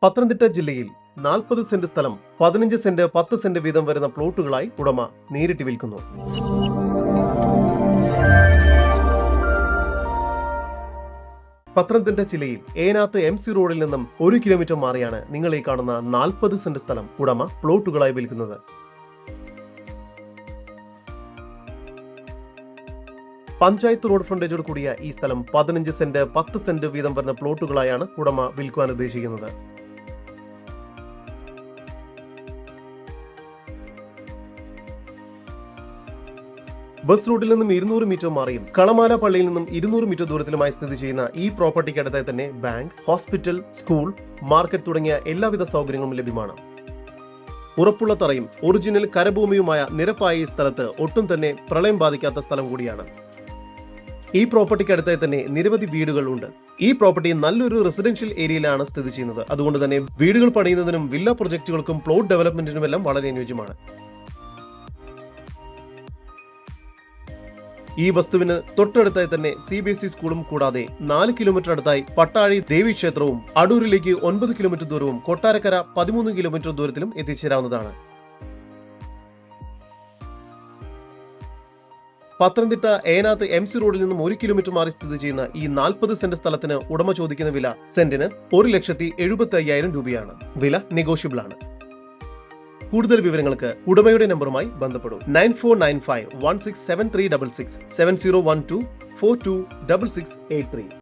പത്തനംതിട്ട ജില്ലയിൽ 40 സെന്റ് സ്ഥലം 15 saint 10 saint വീതം വരുന്ന പ്ലോട്ടുകളായി ഉടമ നേരിട്ട് വിൽക്കുന്നു. പത്തനംതിട്ട ജില്ലയിൽ ഏനാത്ത് MC റോഡിൽ നിന്നും 1 കിലോമീറ്റർ മാറിയാണ് നിങ്ങൾ ഈ കാണുന്ന 40 സെന്റ് സ്ഥലം ഉടമ പ്ലോട്ടുകളായി വിൽക്കുന്നത്. പഞ്ചായത്ത് റോഡ് ഫ്രണ്ടേജോട് കൂടിയ ഈ സ്ഥലം 15 സെന്റ് 10 സെന്റ് വീതം വരുന്ന പ്ലോട്ടുകളായാണ് ഉടമ വിൽക്കുവാൻ ഉദ്ദേശിക്കുന്നത്. ബസ് റൂട്ടിൽ നിന്നും 200 മീറ്റർ മാറിയും കളമാല പള്ളിയിൽ നിന്നും 200 മീറ്റർ ദൂരത്തിലുമായി സ്ഥിതി ചെയ്യുന്ന ഈ പ്രോപ്പർട്ടിക്ക് അടുത്തായി തന്നെ ബാങ്ക്, ഹോസ്പിറ്റൽ, സ്കൂൾ, മാർക്കറ്റ് തുടങ്ങിയ എല്ലാവിധ സൗകര്യങ്ങളും ലഭ്യമാണ്. ഉറപ്പുള്ള തറയും ഒറിജിനൽ കരഭൂമിയുമായ നിരപ്പായ ഈ സ്ഥലത്ത് ഒട്ടും തന്നെ പ്രളയം ബാധിക്കാത്ത സ്ഥലം കൂടിയാണ്. ഈ പ്രോപ്പർട്ടിക്ക് അടുത്തായി തന്നെ നിരവധി വീടുകൾ ഉണ്ട്. ഈ പ്രോപ്പർട്ടി നല്ലൊരു റെസിഡൻഷ്യൽ ഏരിയയിലാണ് സ്ഥിതി ചെയ്യുന്നത്. അതുകൊണ്ട് തന്നെ വീടുകൾ പണിയുന്നതിനും വില്ല പ്രൊജക്ടുകൾക്കും പ്ലോട്ട് ഡെവലപ്മെന്റിനുമെല്ലാം വളരെ അനുയോജ്യമാണ്. ഈ വസ്തുവിന് തൊട്ടടുത്തായി തന്നെ CBSE സ്കൂളും കൂടാതെ 4 കിലോമീറ്റർ അടുത്തായി പട്ടാഴി ദേവീക്ഷേത്രവും അടൂരിലേക്ക് 9 കിലോമീറ്റർ ദൂരവും കൊട്ടാരക്കര 13 കിലോമീറ്റർ ദൂരത്തിലും എത്തിച്ചേരാവുന്നതാണ്. പത്തനംതിട്ട ഏനാത്ത് MC റോഡിൽ നിന്നും 1 കിലോമീറ്റർ മാറി സ്ഥിതി ചെയ്യുന്ന ഈ 40 സെന്റ് സ്ഥലത്തിന് ഉടമ ചോദിക്കുന്ന വില സെന്റിന് 1,75,000 രൂപയാണ്. വില നെഗോഷ്യബിൾ ആണ്. കൂടുതൽ വിവരങ്ങൾക്ക് ഉടമയുടെ നമ്പറുമായി ബന്ധപ്പെടൂ. 9495 167366 7012 426683.